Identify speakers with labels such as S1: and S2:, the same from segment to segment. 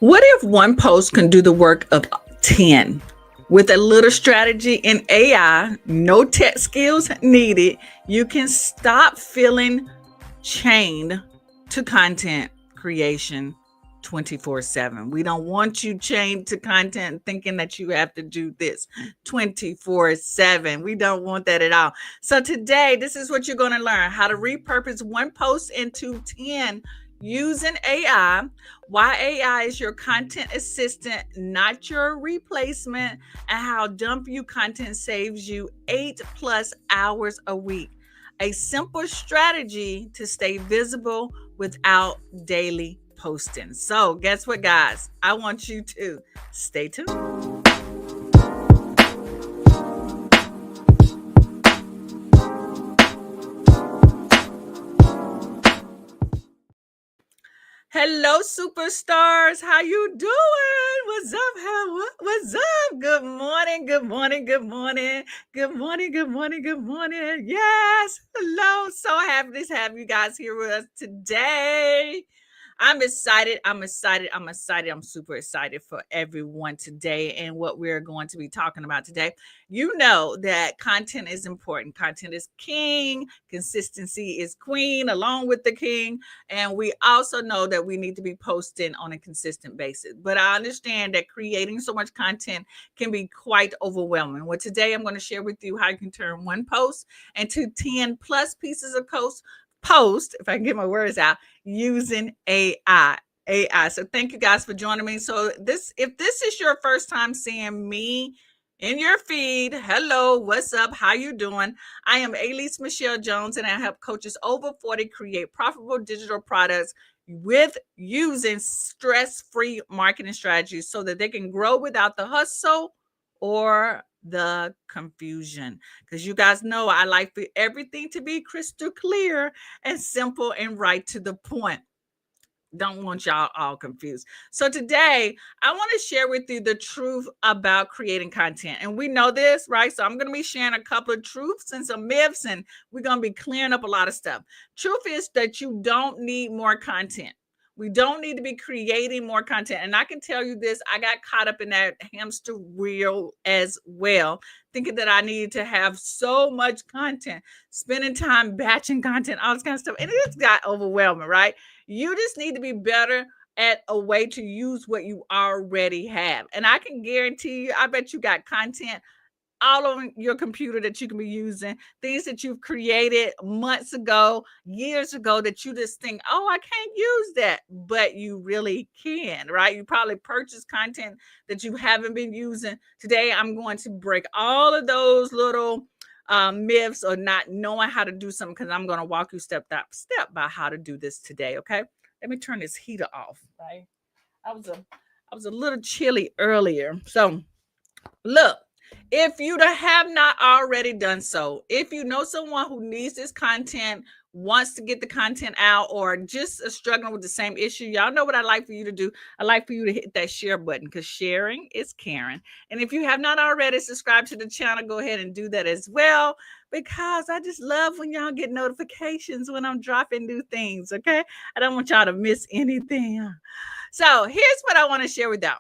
S1: What if one post can do the work of 10? With a little strategy and AI, no tech skills needed, you can stop feeling chained to content creation 24/7. We don't want you chained to content thinking that you have to do this 24/7. We don't want that at all. So today, this is what you're going to learn: how to repurpose one post into 10 using AI, why AI is your content assistant, not your replacement, and how dump you content saves you 8+ hours a week. A simple strategy to stay visible without daily posting. So, guess what, guys? I want you to stay tuned. Hello, superstars. How you doing? What's up? What's up? Good morning. Good morning. Good morning. Good morning. Good morning. Good morning. Yes. Hello. So happy to have you guys here with us today. I'm excited. I'm excited. I'm excited. I'm super excited for everyone today and what we're going to be talking about today. You know that content is important. Content is king. Consistency is queen, along with the king. And we also know that we need to be posting on a consistent basis. But I understand that creating so much content can be quite overwhelming. Well, today I'm going to share with you how you can turn one post into 10 plus pieces of post, if I can get my words out, using AI. So thank you guys for joining me. So if this is your first time seeing me in your feed, hello, what's up? How you doing? I am Elise Michelle Jones, and I help coaches over 40 create profitable digital products with using stress-free marketing strategies so that they can grow without the hustle or the confusion. Because you guys know I like for everything to be crystal clear and simple and right to the point. Don't want y'all all confused. So today I want to share with you the truth about creating content. And we know this, right? So I'm going to be sharing a couple of truths and some myths, and we're going to be clearing up a lot of stuff. Truth is that you don't need more content. We don't need to be creating more content. And I can tell you this, I got caught up in that hamster wheel as well, thinking that I needed to have so much content, spending time batching content, all this kind of stuff. And it just got overwhelming, right? You just need to be better at a way to use what you already have. And I can guarantee you, I bet you got content all on your computer that you can be using, things that you've created months ago, years ago, that you just think, oh, I can't use that, but you really can, right? You probably purchased content that you haven't been using. Today, I'm going to break all of those little myths or not knowing how to do something, because I'm going to walk you step by step by how to do this today. Okay, let me turn this heater off. Right, I was a little chilly earlier, so look. If you have not already done so, if you know someone who needs this content, wants to get the content out, or just struggling with the same issue, y'all know what I like for you to do. I like for you to hit that share button, because sharing is caring. And if you have not already subscribed to the channel, go ahead and do that as well, because I just love when y'all get notifications when I'm dropping new things, okay? I don't want y'all to miss anything. So here's what I want to share with y'all.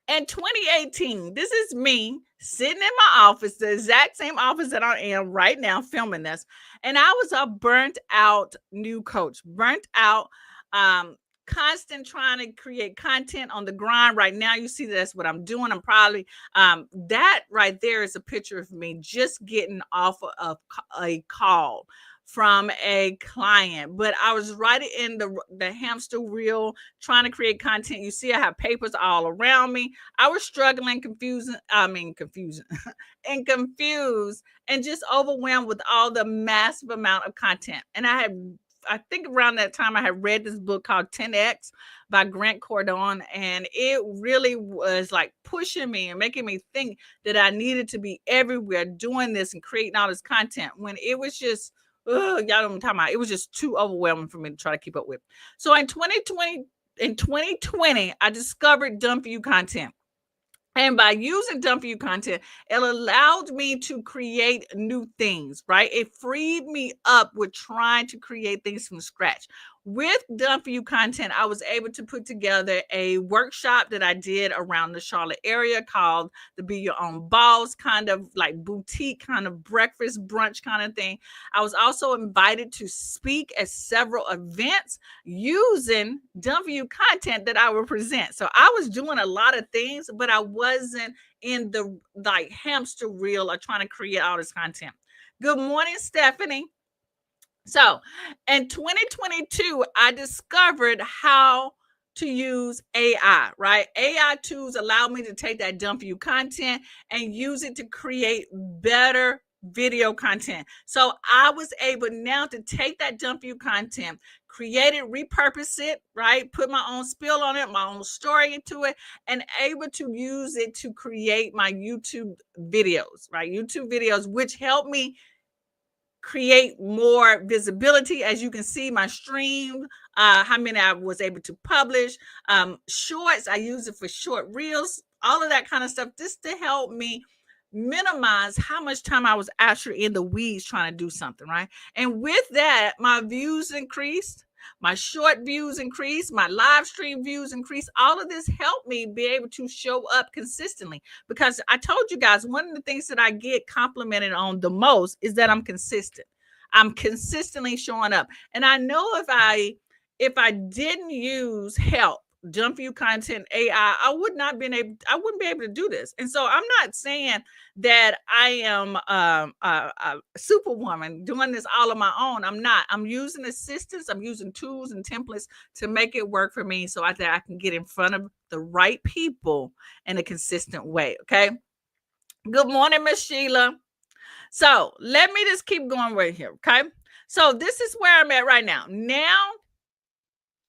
S1: In 2018, this is me sitting in my office, the exact same office that I am right now filming this. And I was a burnt out new coach, burnt out, um, constant trying to create content on the grind. Right now, you see that's what I'm doing. I'm probably that right there is a picture of me just getting off of a call from a client, but I was right in the hamster wheel trying to create content. You see I have papers all around me. I was struggling, confusing and confused and just overwhelmed with all the massive amount of content. And I think around that time I had read this book called 10X by Grant Cardone, and it really was like pushing me and making me think that I needed to be everywhere doing this and creating all this content when it was just, y'all know what I'm talking about. It was just too overwhelming for me to try to keep up with. So in 2020, I discovered Done For You content. And by using Done For You content, it allowed me to create new things, right? It freed me up with trying to create things from scratch. With Done For You content, I was able to put together a workshop that I did around the Charlotte area called the Be Your Own Boss, kind of like boutique, kind of breakfast, brunch kind of thing. I was also invited to speak at several events using Done For You content that I would present. So I was doing a lot of things, but I wasn't in the like hamster wheel of trying to create all this content. Good morning, Stephanie. So in 2022, I discovered how to use AI, right? AI tools allow me to take that Done For You content and use it to create better video content. So I was able now to take that Done For You content, create it, repurpose it, right? Put my own spill on it, my own story into it, and able to use it to create my YouTube videos, right? YouTube videos, which help me create more visibility. As you can see, my stream, how many I was able to publish, shorts, I use it for short reels, all of that kind of stuff, just to help me minimize how much time I was actually in the weeds trying to do something, right? And with that, my views increased, my short views increased, my live stream views increased. All of this helped me be able to show up consistently, because I told you guys one of the things that I get complimented on the most is that I'm consistent. I'm consistently showing up. And I know if I didn't use help, Done For You content, AI, I wouldn't be able to do this. And so I'm not saying that I am a superwoman doing this all on my own. I'm not. I'm using assistance. I'm using tools and templates to make it work for me so that I can get in front of the right people in a consistent way. Okay. Good morning, Miss Sheila. So let me just keep going right here. Okay. So this is where I'm at right now. Now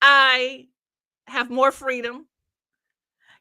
S1: I have more freedom.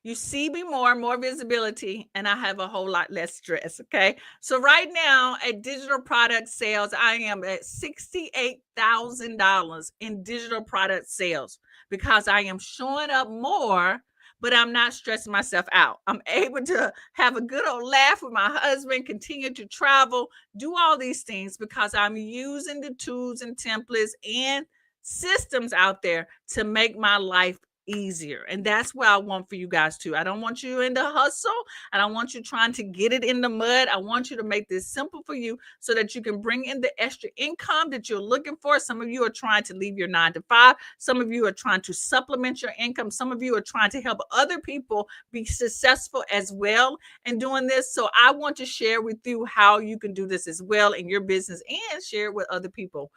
S1: You see me more visibility, and I have a whole lot less stress. Okay. So right now at digital product sales, I am at $68,000 in digital product sales because I am showing up more, but I'm not stressing myself out. I'm able to have a good old laugh with my husband, continue to travel, do all these things because I'm using the tools and templates and systems out there to make my life easier. And that's what I want for you guys too. I don't want you in the hustle. I don't want you trying to get it in the mud. I want you to make this simple for you so that you can bring in the extra income that you're looking for. Some of you are trying to leave your 9 to 5. Some of you are trying to supplement your income. Some of you are trying to help other people be successful as well in doing this. So I want to share with you how you can do this as well in your business and share it with other people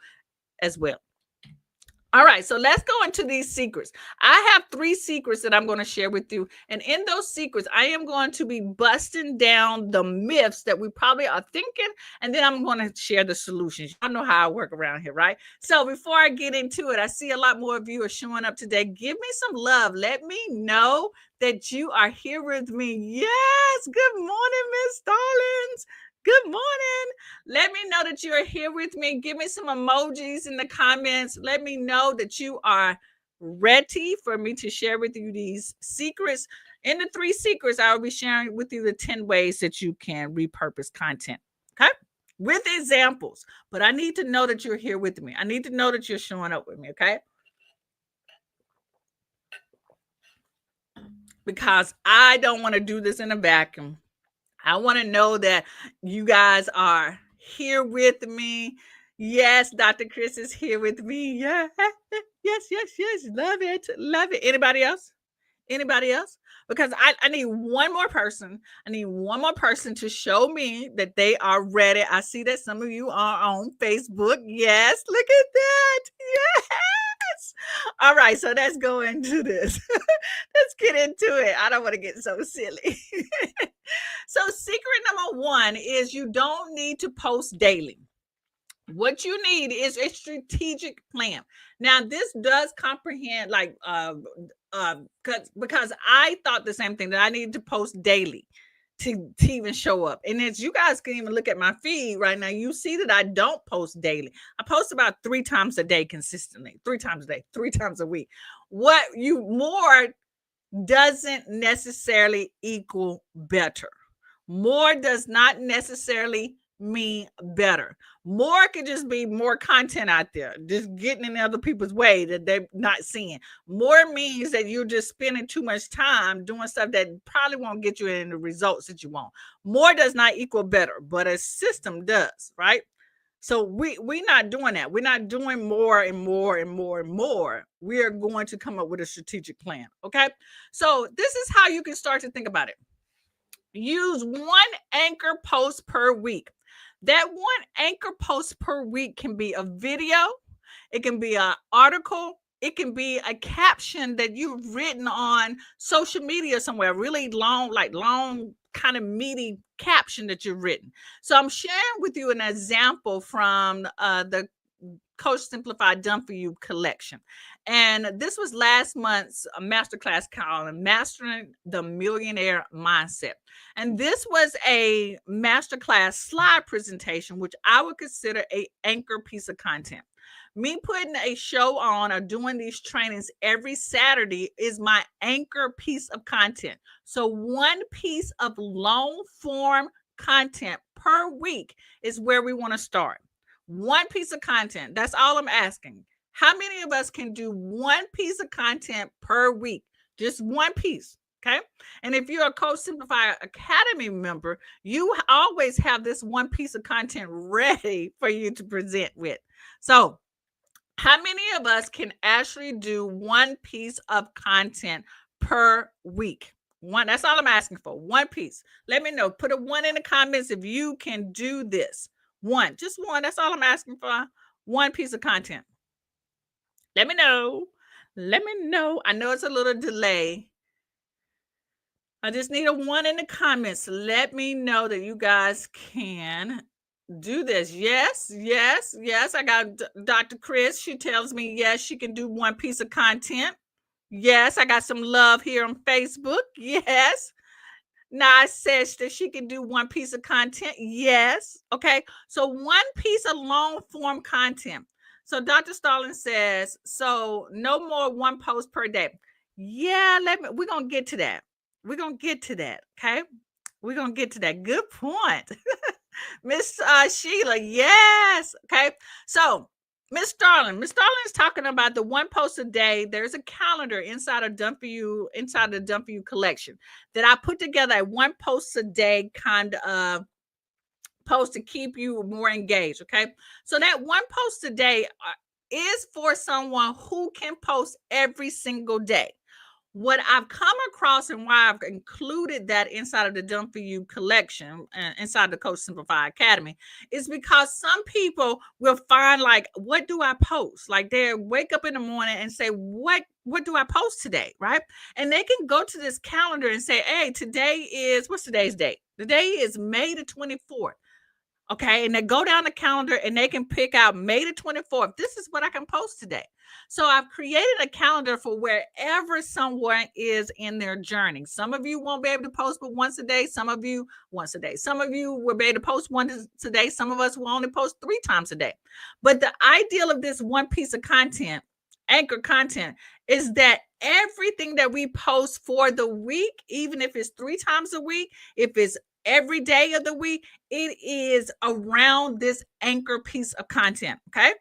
S1: as well. All right, so let's go into these secrets. I have 3 secrets that I'm going to share with you. And in those secrets, I am going to be busting down the myths that we probably are thinking. And then I'm going to share the solutions. Y'all know how I work around here, right? So before I get into it, I see a lot more of you are showing up today. Give me some love. Let me know that you are here with me. Yes. Good morning, Miss Stallings. Good morning. Let me know that you are here with me. Give me some emojis in the comments. Let me know that you are ready for me to share with you these secrets. In the 3 secrets, I will be sharing with you the 10 ways that you can repurpose content. Okay. With examples. But I need to know that you're here with me. I need to know that you're showing up with me. Okay. because I don't want to do this in a vacuum. I want to know that you guys are here with me. Yes, Dr. Chris is here with me. Yeah. Yes, yes, yes. Love it. Love it. Anybody else? Anybody else? Because I need one more person. I need one more person to show me that they are ready. I see that some of you are on Facebook. Yes, look at that. Yes. All right, so let's go into this. Let's get into it. I don't want to get so silly. So, secret number one is you don't need to post daily. What you need is a strategic plan. Now, this does comprehend because I thought the same thing, that I needed to post daily to even show up. And as you guys can even look at my feed right now, you see that I don't post daily. I post about 3 times a day consistently, 3 times a day, 3 times a week. What you more doesn't necessarily equal better. More does not necessarily mean better. More could just be more content out there, just getting in other people's way that they're not seeing. More means that you're just spending too much time doing stuff that probably won't get you in the results that you want. More does not equal better, but a system does, right? So we're not doing that. We're not doing more and more and more and more. We are going to come up with a strategic plan. Okay. So this is how you can start to think about it. Use one anchor post per week. That one anchor post per week can be a video, it can be an article, it can be a caption that you've written on social media somewhere, really long, like long, kind of meaty caption that you've written. So I'm sharing with you an example from the Coach Simplified Done For You collection. And this was last month's masterclass called Mastering the Millionaire Mindset. And this was a masterclass slide presentation, which I would consider a anchor piece of content. Me putting a show on or doing these trainings every Saturday is my anchor piece of content. So one piece of long form content per week is where we want to start. One piece of content. That's all I'm asking. How many of us can do one piece of content per week? Just one piece. Okay. And if you're a Coach Simplify Academy member, you always have this one piece of content ready for you to present with. So, how many of us can actually do one piece of content per week? One, that's all I'm asking for. One piece. Let me know. Put a 1 in the comments if you can do this. One, just one. That's all I'm asking for. One piece of content. Let me know. Let me know. I know it's a little delay. I just need a 1 in the comments. Let me know that you guys can do this. Yes, yes, yes. I got Dr. Chris. She tells me, yes, she can do one piece of content. Yes, I got some love here on Facebook. Yes. Nas says that she can do one piece of content. Yes. Okay. So one piece of long form content. So Dr. Stalin says, so no more one post per day. Yeah, we're gonna get to that. We're gonna get to that. Okay. We're gonna get to that. Good point. Miss Sheila, yes. Okay. So Miss Starling is talking about the one post a day. There's a calendar inside of Done For You, inside the Done For You collection, that I put together a one post a day kind of post to keep you more engaged. Okay. So that one post a day is for someone who can post every single day. What I've come across and why I've included that inside of the Done For You collection and inside the Coach Simplify Academy is because some people will find, like, what do I post? Like, they wake up in the morning and say, what do I post today? Right. And they can go to this calendar and say, hey, what's today's date? The day is May the 24th. Okay. And they go down the calendar and they can pick out May the 24th. This is what I can post today. So I've created a calendar for wherever someone is in their journey. Some of you won't be able to post but once a day. Some of you once a day. Some of you will be able to post once a day. Some of us will only post 3 times a day. But the ideal of this one piece of content, anchor content, is that everything that we post for the week, even if it's 3 times a week, if it's every day of the week, it is around this anchor piece of content. Okay.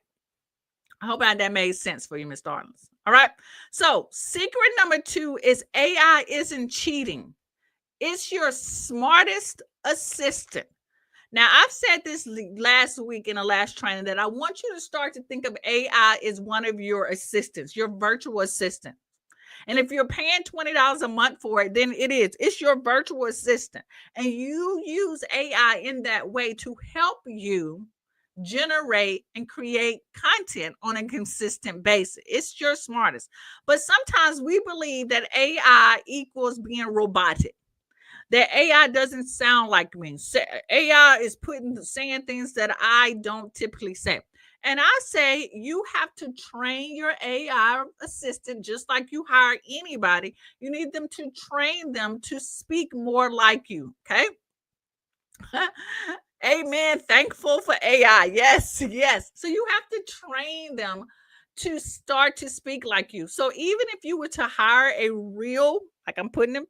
S1: I hope that made sense for you, Miss Darlings. All right. So, secret number two is AI isn't cheating, it's your smartest assistant. Now, I've said this last week in the last training that I want you to start to think of AI as one of your assistants, your virtual assistant. And if you're paying $20 a month for it, then it is. It's your virtual assistant. And you use AI in that way to help you generate and create content on a consistent basis. It's your smartest. But sometimes we believe that AI equals being robotic, that AI doesn't sound like me. AI is saying things that I don't typically say. And I say you have to train your AI assistant just like you hire anybody. You need them to train them to speak more like you. Okay. Amen. Thankful for AI. Yes, yes. So you have to train them to start to speak like you. So even if you were to hire a real, like I'm putting in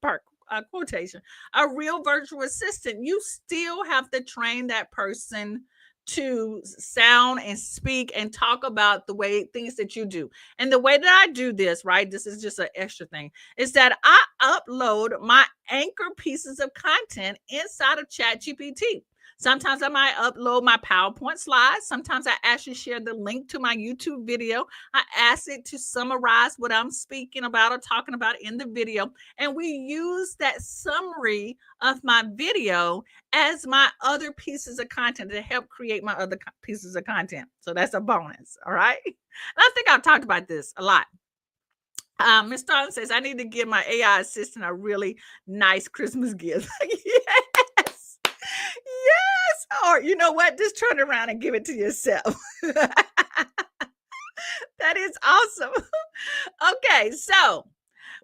S1: quotation, a real virtual assistant, you still have to train that person to sound and speak and talk about the way things that you do. And the way that I do this, right? This is just an extra thing, is that I upload my anchor pieces of content inside of ChatGPT. Sometimes I might upload my PowerPoint slides. Sometimes I actually share the link to my YouTube video. I ask it to summarize what I'm speaking about or talking about in the video. And we use that summary of my video as my other pieces of content to help create my other pieces of content. So that's a bonus. All right. And I think I've talked about this a lot. Miss Starling says, I need to give my AI assistant a really nice Christmas gift. Yes. Yes. Or you know what? Just turn around and give it to yourself. That is awesome. Okay. So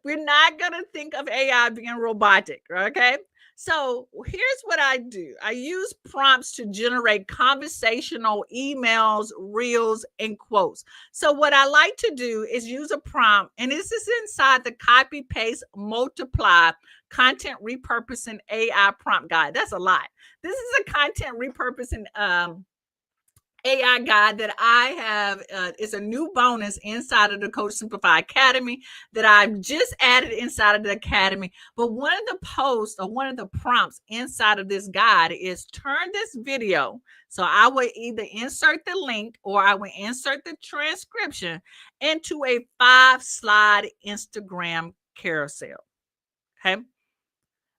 S1: we're not going to think of AI being robotic. Okay. So here's what I do. I use prompts to generate conversational emails, reels, and quotes. So what I like to do is use a prompt, and this is inside the copy, paste, multiply content repurposing AI prompt guide. That's a lot. This is a content repurposing AI guide that I have. It's a new bonus inside of the Coach Simplify Academy that I've just added inside of the Academy. But one of the posts or one of the prompts inside of this guide is turn this video. So I will either insert the link or I will insert the transcription into a 5-slide Instagram carousel. Okay.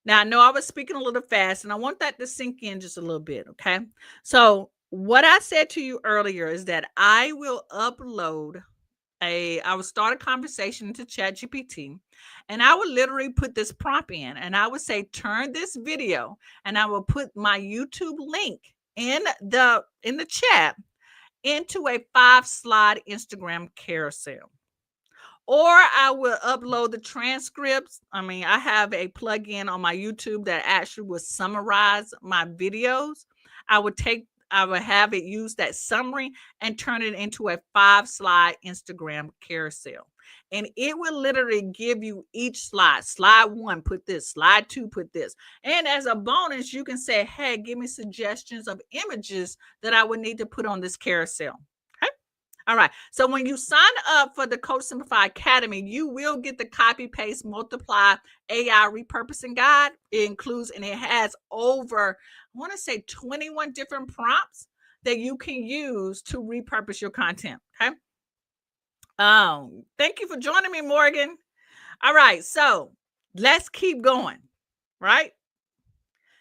S1: Now, I know I was speaking a little fast, and I want that to sink in just a little bit, okay? So, what I said to you earlier is that I will I will start a conversation to ChatGPT, and I would literally put this prompt in, and I would say, turn this video, and I will put my YouTube link in the chat into a 5-slide Instagram carousel. Or I will upload the transcripts. I mean, I have a plugin on my YouTube that actually will summarize my videos. I would have it use that summary and turn it into a 5-slide Instagram carousel. And it will literally give you each slide. Slide 1, put this. Slide 2, put this. And as a bonus, you can say, hey, give me suggestions of images that I would need to put on this carousel. All right. So when you sign up for the Coach Simplify Academy, you will get the copy, paste, multiply AI repurposing guide. It includes, and it has over, I want to say 21 different prompts that you can use to repurpose your content. Okay. Thank you for joining me, Morgan. All right. So let's keep going. Right.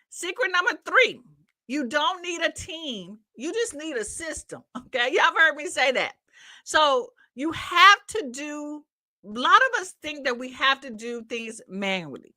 S1: Secret number 3. You don't need a team. You just need a system. Okay. Y'all have heard me say that. So you have to do, a lot of us think that we have to do things manually.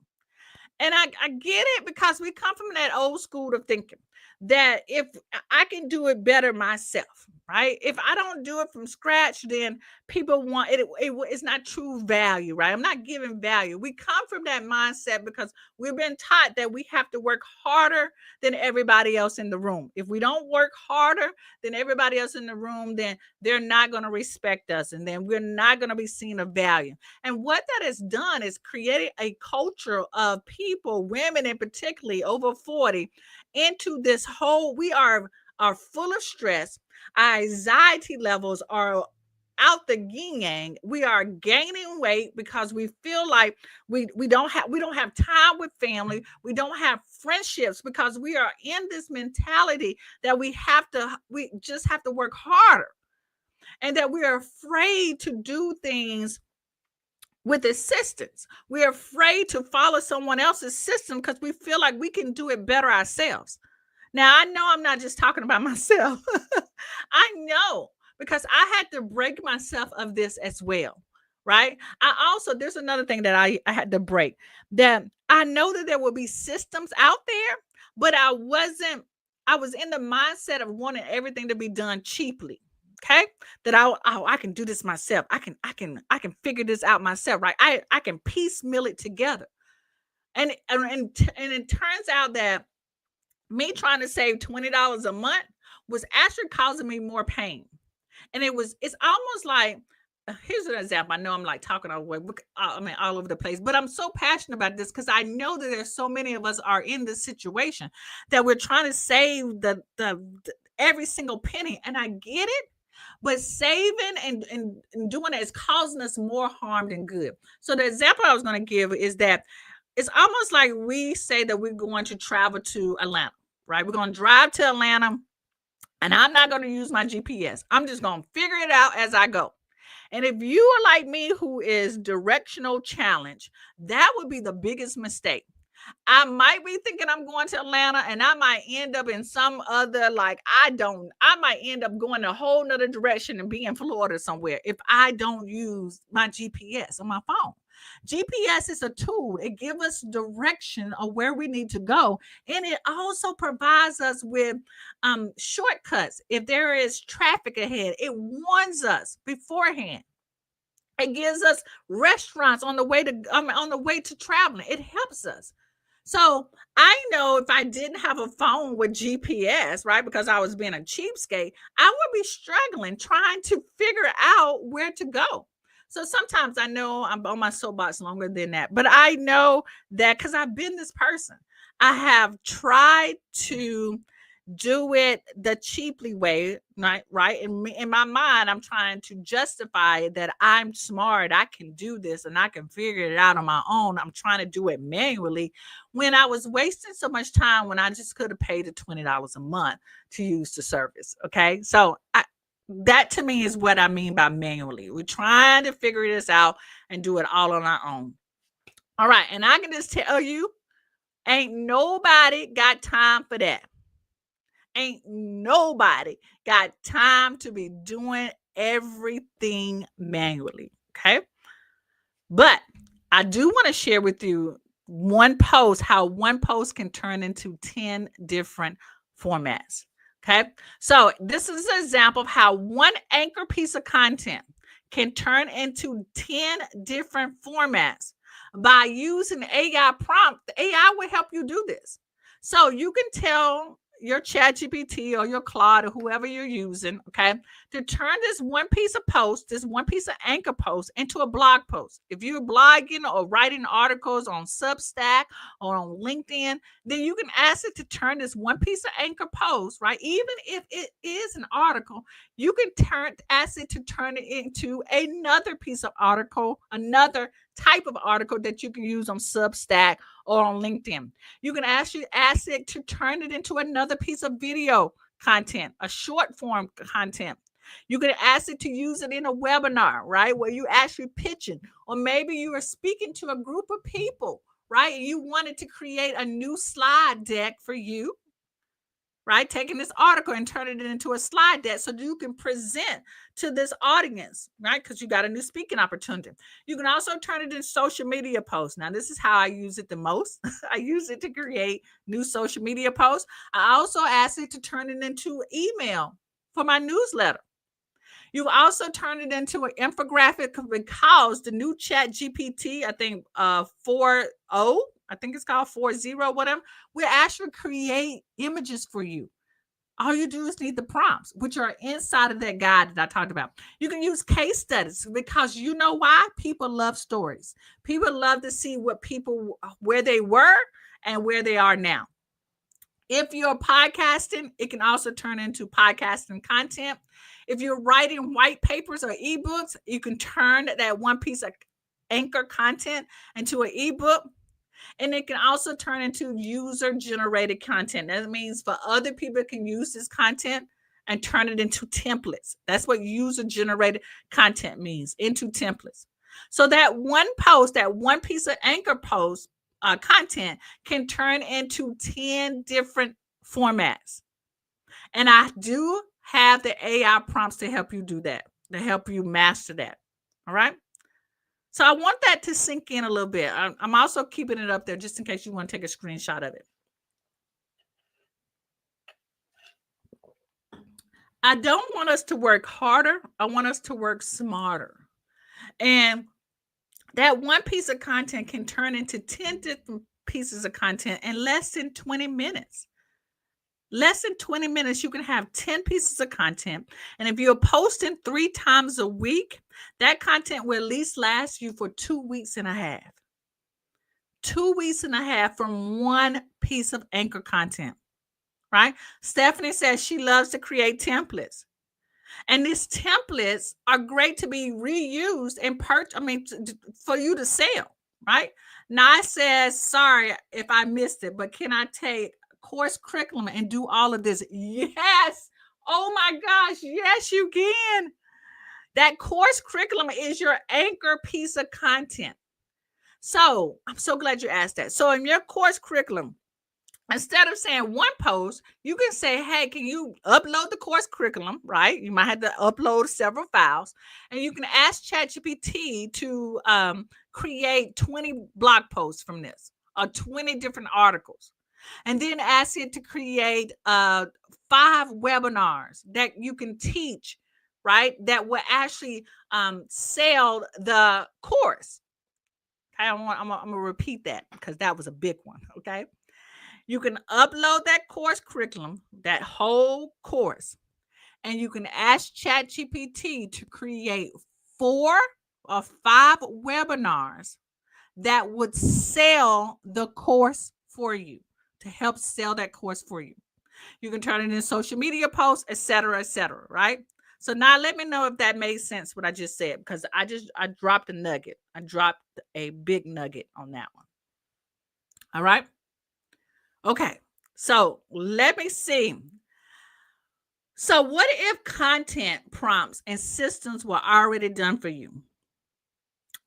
S1: And I get it because we come from that old school of thinking that if I can do it better myself, right? If I don't do it from scratch, then people want it. It's not true value, right? I'm not giving value. We come from that mindset because we've been taught that we have to work harder than everybody else in the room. If we don't work harder than everybody else in the room, then they're not going to respect us, and then we're not going to be seen of value. And what that has done is created a culture of people, women in particularly over 40, into this whole, we are full of stress. Our anxiety levels are out the yin yang. We are gaining weight because we feel like we don't have time with family. We don't have friendships because we are in this mentality that we just have to work harder, and that we are afraid to do things with assistance. We're afraid to follow someone else's system because we feel like we can do it better ourselves. Now, I know I'm not just talking about myself. I know, because I had to break myself of this as well, right? There's another thing that I had to break, that I know that there will be systems out there, but I was in the mindset of wanting everything to be done cheaply. Okay, that I can do this myself. I can figure this out myself, right? I can piecemeal it together, and it turns out that me trying to save $20 a month was actually causing me more pain. And it's almost like, here's an example. I know I'm like talking all the way, all over the place, but I'm so passionate about this because I know that there's so many of us are in this situation that we're trying to save the every single penny. And I get it, but saving and doing it is causing us more harm than good. So the example I was going to give is that it's almost like we say that we're going to travel to Atlanta, right? We're going to drive to Atlanta, and I'm not going to use my GPS. I'm just going to figure it out as I go. And if you are like me, who is directional challenged, that would be the biggest mistake. I might be thinking I'm going to Atlanta, and I might end up in some other, like, I might end up going a whole nother direction and be in Florida somewhere if I don't use my GPS on my phone. GPS is a tool. It gives us direction of where we need to go. And it also provides us with shortcuts. If there is traffic ahead, it warns us beforehand. It gives us restaurants on the way to traveling. It helps us. So I know if I didn't have a phone with GPS, right, because I was being a cheapskate, I would be struggling trying to figure out where to go. So sometimes I know I'm on my soapbox longer than that, but I know that because I've been this person. I have tried to do it the cheaply way, right? In my mind, I'm trying to justify that I'm smart, I can do this, and I can figure it out on my own. I'm trying to do it manually when I was wasting so much time when I just could have paid the $20 a month to use the service. Okay, so that to me is what I mean by manually. We're trying to figure this out and do it all on our own. All right, and I can just tell you, ain't nobody got time for that. Ain't nobody got time to be doing everything manually. Okay. But I do want to share with you how one post can turn into 10 different formats. Okay. So this is an example of how one anchor piece of content can turn into 10 different formats by using AI prompt. The AI will help you do this. So you can tell your chat GPT or your Claude or whoever you're using, okay, to turn this one piece of anchor post into a blog post. If you're blogging or writing articles on Substack or on LinkedIn, then you can ask it to turn this one piece of anchor post, right? Even if it is an article, you can ask it to turn it into another piece of article, another type of article that you can use on Substack or on LinkedIn. You can actually ask it to turn it into another piece of video content, a short form content. You can ask it to use it in a webinar, right? Where you actually pitching, or maybe you are speaking to a group of people, right? And you wanted to create a new slide deck for you, right? Taking this article and turning it into a slide deck so you can present to this audience, right? Because you got a new speaking opportunity. You can also turn it into social media posts. Now, this is how I use it the most. I use it to create new social media posts. I also ask it to turn it into email for my newsletter. You've also turned it into an infographic because the new chat GPT, I think 4.0, I think it's called 4.0, whatever, will actually create images for you. All you do is need the prompts, which are inside of that guide that I talked about. You can use case studies because you know why? People love stories. People love to see where they were and where they are now. If you're podcasting, it can also turn into podcasting content. If you're writing white papers or ebooks, you can turn that one piece of anchor content into an ebook. And it can also turn into user generated content. That means for other people can use this content and turn it into templates. That's what user generated content means, into templates. So that one post, that one piece of anchor post content can turn into 10 different formats. And I do have the AI prompts to help you do that, to help you master that. All right. So I want that to sink in a little bit. I'm also keeping it up there just in case you want to take a screenshot of it. I don't want us to work harder. I want us to work smarter. And that one piece of content can turn into 10 different pieces of content in less than 20 minutes. Less than 20 minutes, you can have 10 pieces of content. And if you're posting 3 times a week, that content will at least last you for 2 weeks and a half. 2 weeks and a half from one piece of anchor content, right? Stephanie says she loves to create templates. And these templates are great to be reused and for you to sell, right? Nye says, sorry if I missed it, but can I take course curriculum and do all of this? Yes. Oh my gosh. Yes, you can. That course curriculum is your anchor piece of content. So I'm so glad you asked that. So in your course curriculum, instead of saying one post, you can say, hey, can you upload the course curriculum, right? You might have to upload several files. And you can ask ChatGPT to create 20 blog posts from this or 20 different articles. And then ask it to create 5 webinars that you can teach, right? That will actually sell the course. Okay, I'm going to repeat that because that was a big one, okay? You can upload that course curriculum, that whole course, and you can ask ChatGPT to create 4 or 5 webinars that would sell the course for you, to help sell that course for you. You can turn it into social media posts, etc., right? So now let me know if that made sense, what I just said, because I dropped a nugget. I dropped a big nugget on that one. All right. Okay. So let me see. So what if content prompts and systems were already done for you?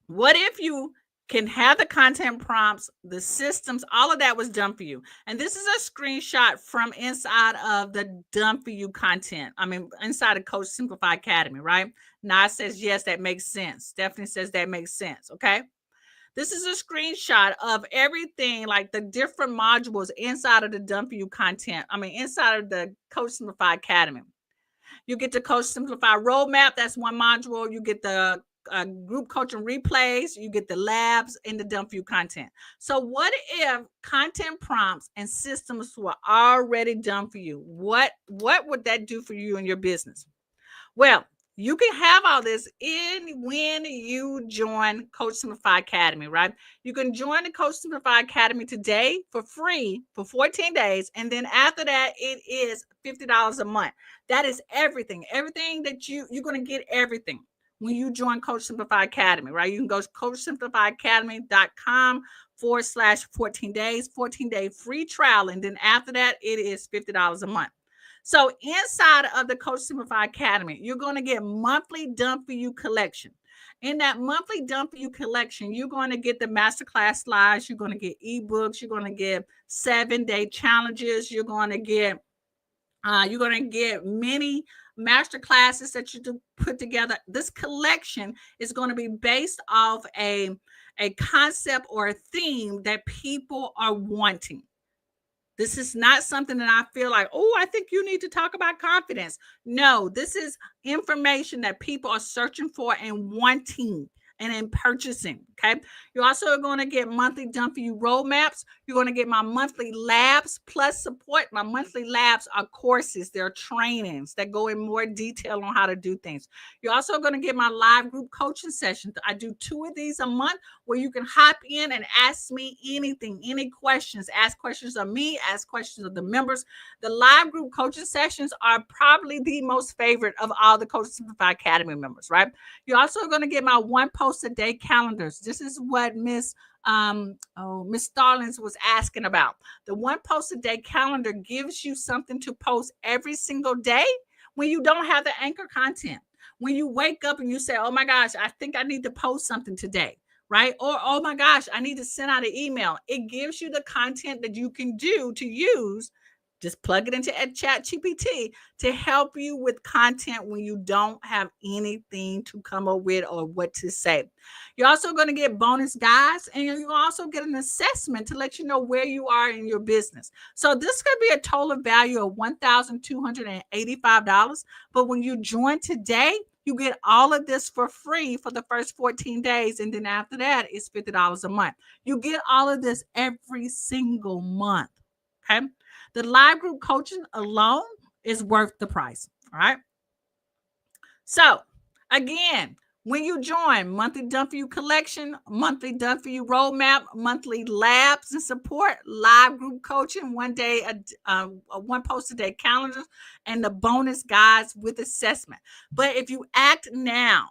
S1: What if you can have the content prompts, the systems, all of that was done for you? And this is a screenshot from inside of the done for you content. Inside of Coach Simplify Academy, right? Nas says, yes, that makes sense. Stephanie says that makes sense. Okay. This is a screenshot of everything, like the different modules inside of the done for you content. Inside of the Coach Simplify Academy. You get the Coach Simplify Roadmap. That's one module. You get the group coaching replays. You get the labs and the done for you content. So what if content prompts and systems were already done for you? What would that do for you and your business? Well, you can have all this when you join Coach Simplify Academy, right? You can join the Coach Simplify Academy today for free for 14 days. And then after that, it is $50 a month. That is everything. Everything that you're going to get everything when you join Coach Simplify Academy, right? You can go to coachsimplifyacademy.com/14 days, 14-day free trial. And then after that, it is $50 a month. So inside of the Coach Simplify Academy, you're going to get monthly done for you collection. In that monthly done for you collection, you're going to get the masterclass slides. You're going to get ebooks. You're going to get 7-day challenges. You're going to get many master classes that you put together. This collection is going to be based off a concept or a theme that people are wanting. This is not something that I feel like, oh, I think you need to talk about confidence. No, this is information that people are searching for and wanting and in purchasing. Okay. You're also going to get monthly done for you roadmaps. You're going to get my monthly labs plus support. My monthly labs are courses, they're trainings that go in more detail on how to do things. You're also going to get my live group coaching sessions. I do 2 of these a month where you can hop in and ask me anything, any questions. Ask questions of me, ask questions of the members. The live group coaching sessions are probably the most favorite of all the Coach Simplify Academy members, right? You're also going to get my 1 post a day calendars. This is what Miss Starlings was asking about. The 1 post a day calendar gives you something to post every single day when you don't have the anchor content. When you wake up and you say, oh my gosh, I think I need to post something today, right? Or, oh my gosh, I need to send out an email. It gives you the content that you can do to use. Just plug it into ChatGPT to help you with content when you don't have anything to come up with or what to say. You're also going to get bonus guides, and you'll also get an assessment to let you know where you are in your business. So this could be a total value of $1,285. But when you join today, you get all of this for free for the first 14 days. And then after that, it's $50 a month. You get all of this every single month. Okay. The live group coaching alone is worth the price. All right. So again, when you join monthly done for you collection, monthly done for you roadmap, monthly labs and support, live group coaching, 1 day, 1 post a day calendar, and the bonus guides with assessment. But if you act now,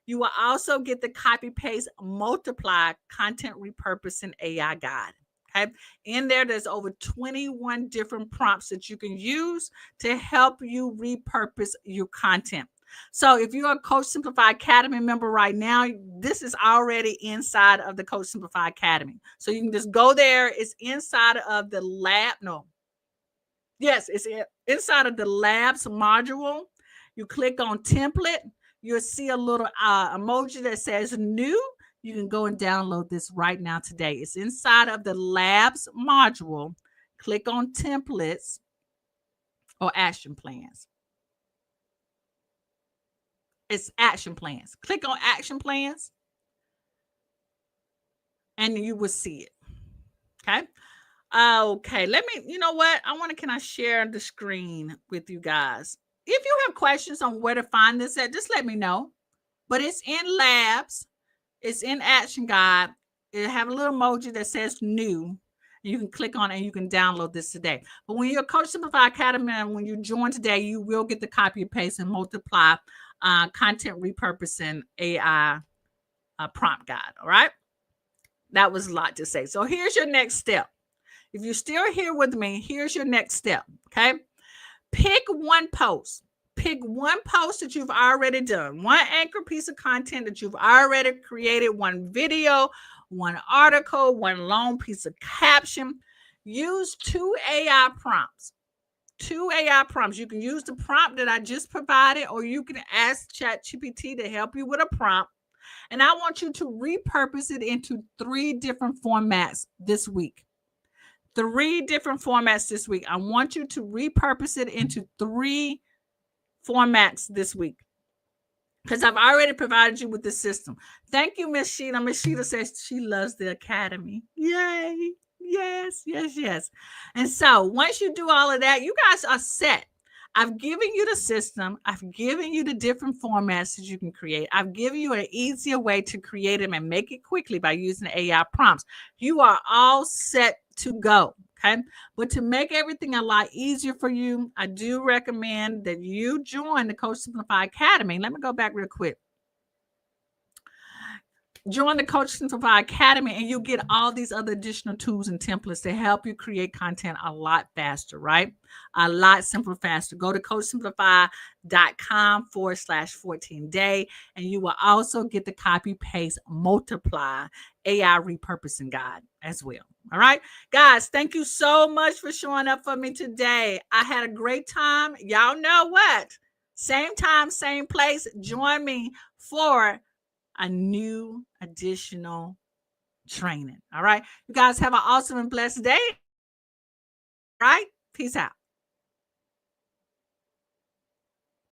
S1: you will also get the copy paste multiply content repurposing AI guide. Okay. In there's over 21 different prompts that you can use to help you repurpose your content. So if you're a Coach Simplify Academy member right now, this is already inside of the Coach Simplify Academy. So you can just go there. It's inside of the lab. No. Yes, it's inside of the labs module. You click on template. You'll see a little emoji that says new. You can go and download this right now today. It's inside of the labs module. Click on templates or action plans. It's action plans. Click on action plans and you will see it. Okay. Okay. You know what? Can I share the screen with you guys? If you have questions on where to find this at, just let me know. But it's in labs. It's in action guide. It have a little emoji that says new. You can click on it and you can download this today. But when you're a Coach Simplify Academy and when you join today, you will get the copy, paste, and multiply content repurposing AI prompt guide. All right. That was a lot to say. So here's your next step. If you're still here with me, here's your next step. Okay. Pick 1 post. Pick 1 post that you've already done, 1 anchor piece of content that you've already created, 1 video, 1 article, 1 long piece of caption. Use 2 AI prompts. 2 AI prompts. You can use the prompt that I just provided, or you can ask ChatGPT to help you with a prompt. And I want you to repurpose it into 3 different formats this week. 3 different formats this week. I want you to repurpose it into 3 formats this week, because I've already provided you with the system. Thank you, Miss Sheila. Miss Sheila says she loves the Academy. Yay. Yes, yes, yes. And so once you do all of that, you guys are set. I've given you the system. I've given you the different formats that you can create. I've given you an easier way to create them and make it quickly by using AI prompts. You are all set to go. Okay. But to make everything a lot easier for you, I do recommend that you join the Coach Simplify Academy. Let me go back real quick. Join the Coach Simplify Academy and you'll get all these other additional tools and templates to help you create content a lot faster, right? A lot simpler, faster. Go to coachsimplify.com/14day and you will also get the copy, paste, multiply AI repurposing guide as well. All right, guys, thank you so much for showing up for me today. I had a great time. Y'all know what? Same time, same place. Join me for a new additional training. All right. You guys have an awesome and blessed day. All right. Peace out.